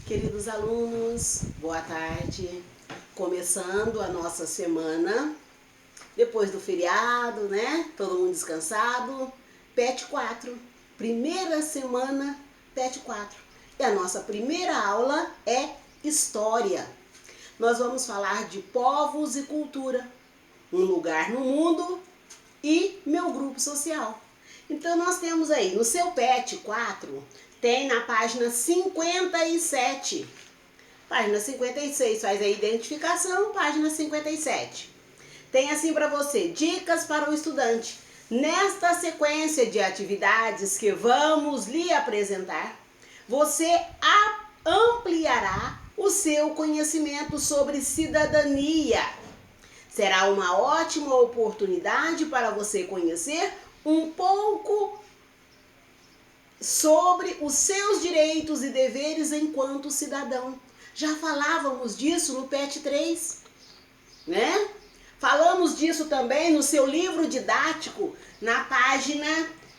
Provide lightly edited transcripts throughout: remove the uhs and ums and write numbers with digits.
Queridos alunos, boa tarde. Começando a nossa semana, depois do feriado, né? Todo mundo descansado. PET 4, primeira semana PET 4. E a nossa primeira aula é História. Nós vamos falar de povos e cultura, um lugar no mundo e meu grupo social. Então nós temos aí, no seu PET 4, tem na página 57. Página 56 faz a identificação, página 57. Tem assim para você, dicas para o estudante. Nesta sequência de atividades que vamos lhe apresentar, você ampliará o seu conhecimento sobre cidadania. Será uma ótima oportunidade para você conhecer um pouco sobre os seus direitos e deveres enquanto cidadão. Já falávamos disso no PET 3, né? Falamos disso também no seu livro didático, na página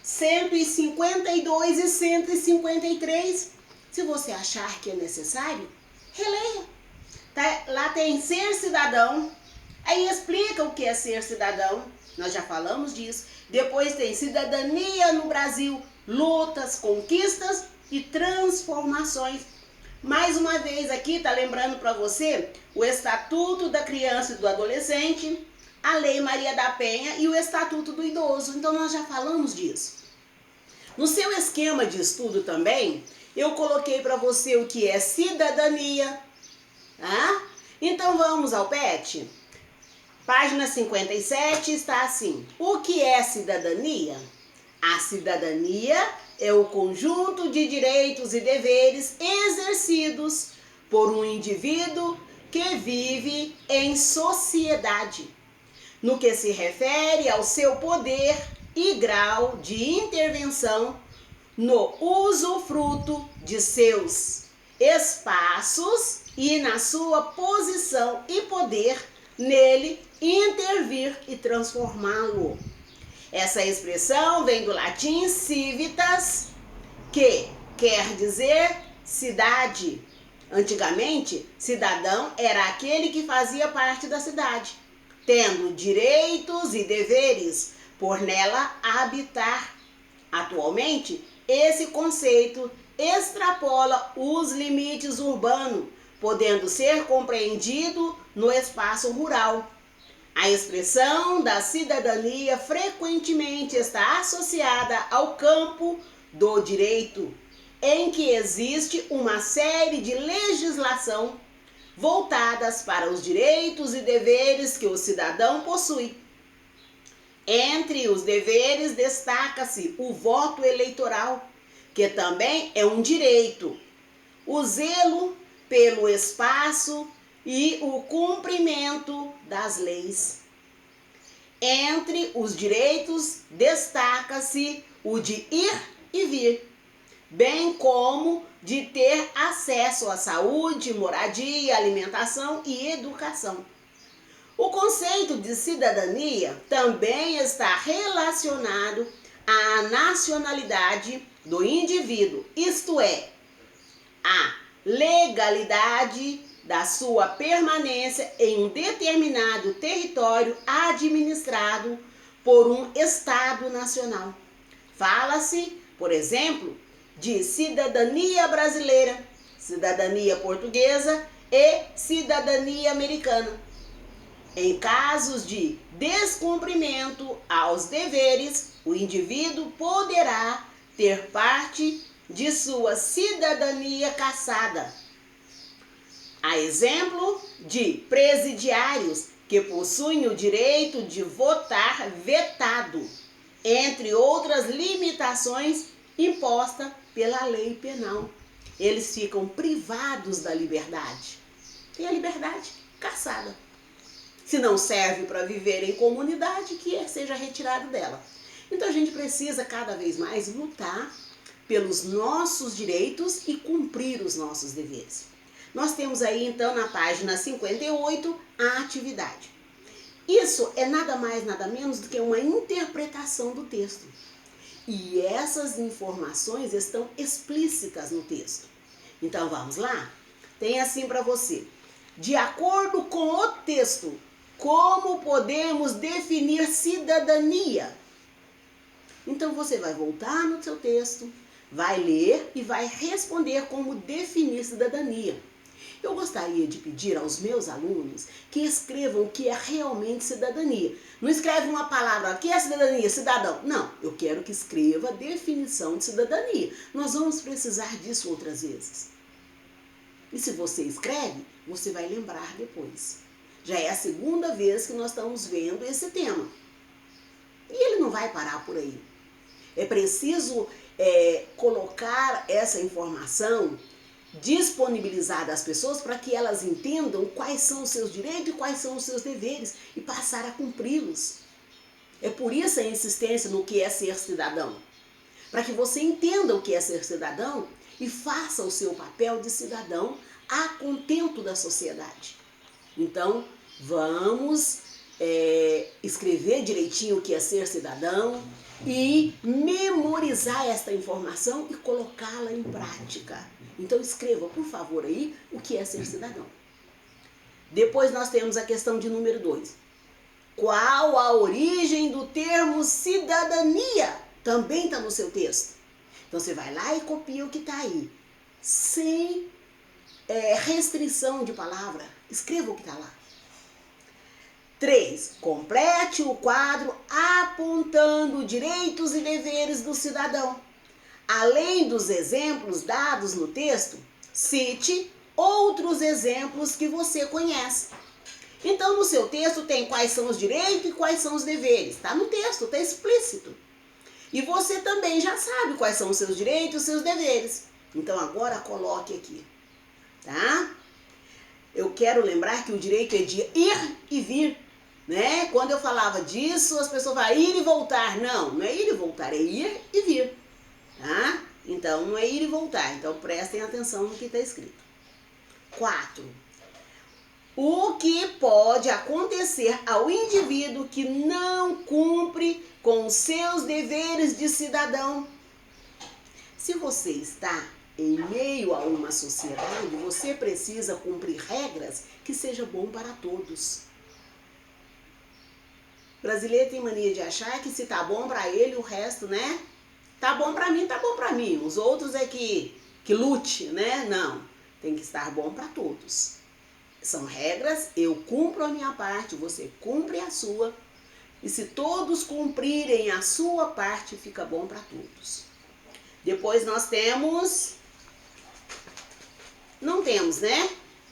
152 e 153. Se você achar que é necessário, releia. Tá? Lá tem ser cidadão, aí explica o que é ser cidadão, nós já falamos disso. Depois tem cidadania no Brasil, lutas, conquistas e transformações. Mais uma vez aqui, tá lembrando para você o Estatuto da Criança e do Adolescente, a Lei Maria da Penha e o Estatuto do Idoso. Então nós já falamos disso. No seu esquema de estudo também, eu coloquei para você o que é cidadania, tá? Então vamos ao PET. Página 57 está assim: o que é cidadania? A cidadania é o conjunto de direitos e deveres exercidos por um indivíduo que vive em sociedade, no que se refere ao seu poder e grau de intervenção no usufruto de seus espaços e na sua posição e poder nele intervir e transformá-lo. Essa expressão vem do latim civitas, que quer dizer cidade. Antigamente, cidadão era aquele que fazia parte da cidade, tendo direitos e deveres por nela habitar. Atualmente, esse conceito extrapola os limites urbanos, podendo ser compreendido no espaço rural. A expressão da cidadania frequentemente está associada ao campo do direito, em que existe uma série de legislação voltadas para os direitos e deveres que o cidadão possui. Entre os deveres destaca-se o voto eleitoral, que também é um direito, o zelo pelo espaço e o cumprimento das leis. Entre os direitos destaca-se o de ir e vir, bem como de ter acesso à saúde, moradia, alimentação e educação. O conceito de cidadania também está relacionado à nacionalidade do indivíduo, isto é, à legalidade da sua permanência em um determinado território administrado por um Estado nacional. Fala-se, por exemplo, de cidadania brasileira, cidadania portuguesa e cidadania americana. Em casos de descumprimento aos deveres, o indivíduo poderá ter parte de sua cidadania cassada. A exemplo de presidiários que possuem o direito de votar vetado, entre outras limitações impostas pela lei penal. Eles ficam privados da liberdade. E a liberdade cassada. Se não serve para viver em comunidade, que seja retirado dela. Então a gente precisa cada vez mais lutar pelos nossos direitos e cumprir os nossos deveres. Nós temos aí então na página 58 a atividade. Isso é nada mais, nada menos do que uma interpretação do texto. E essas informações estão explícitas no texto. Então vamos lá? Tem assim para você. De acordo com o texto, como podemos definir cidadania? Então você vai voltar no seu texto, vai ler e vai responder como definir cidadania. Eu gostaria de pedir aos meus alunos que escrevam o que é realmente cidadania. Não escreve uma palavra, o que é cidadania? Cidadão. Não, eu quero que escreva a definição de cidadania. Nós vamos precisar disso outras vezes. E se você escreve, você vai lembrar depois. Já é a segunda vez que nós estamos vendo esse tema. E ele não vai parar por aí. É preciso colocar essa informação, disponibilizar às pessoas para que elas entendam quais são os seus direitos e quais são os seus deveres e passar a cumpri-los. É por isso a insistência no que é ser cidadão. Para que você entenda o que é ser cidadão e faça o seu papel de cidadão a contento da sociedade. Então, vamos escrever direitinho o que é ser cidadão e memorizar esta informação e colocá-la em prática. Então, escreva, por favor, aí o que é ser cidadão. Depois nós temos a questão de número 2. Qual a origem do termo cidadania? Também está no seu texto. Então, você vai lá e copia o que está aí. Sem restrição de palavra. Escreva o que está lá. 3. Complete o quadro apontando direitos e deveres do cidadão. Além dos exemplos dados no texto, cite outros exemplos que você conhece. Então, no seu texto tem quais são os direitos e quais são os deveres. Está no texto, está explícito. E você também já sabe quais são os seus direitos e os seus deveres. Então, agora coloque aqui, tá? Eu quero lembrar que o direito é de ir e vir, né? Quando eu falava disso, as pessoas falam ir e voltar. Não, não é ir e voltar, é ir e vir, tá? Então, não é ir e voltar. Então, prestem atenção no que está escrito. 4. O que pode acontecer ao indivíduo que não cumpre com os seus deveres de cidadão? Se você está em meio a uma sociedade, você precisa cumprir regras que sejam bom para todos. O brasileiro tem mania de achar que se tá bom para ele, o resto, né? Tá bom para mim, tá bom para mim. Os outros é que lute, né? Não, tem que estar bom para todos. São regras, eu cumpro a minha parte, você cumpre a sua. E se todos cumprirem a sua parte, fica bom para todos. Depois nós temos... Não temos, né?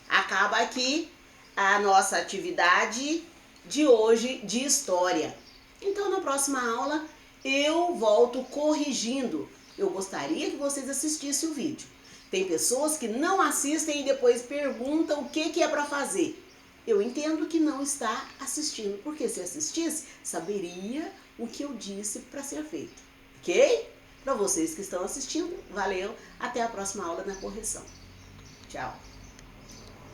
Acaba aqui a nossa atividade de hoje de história. Então, na próxima aula, eu volto corrigindo. Eu gostaria que vocês assistissem o vídeo. Tem pessoas que não assistem e depois perguntam o que é para fazer. Eu entendo que não está assistindo, porque se assistisse, saberia o que eu disse para ser feito. Ok? Para vocês que estão assistindo, valeu. Até a próxima aula na correção. Tchau.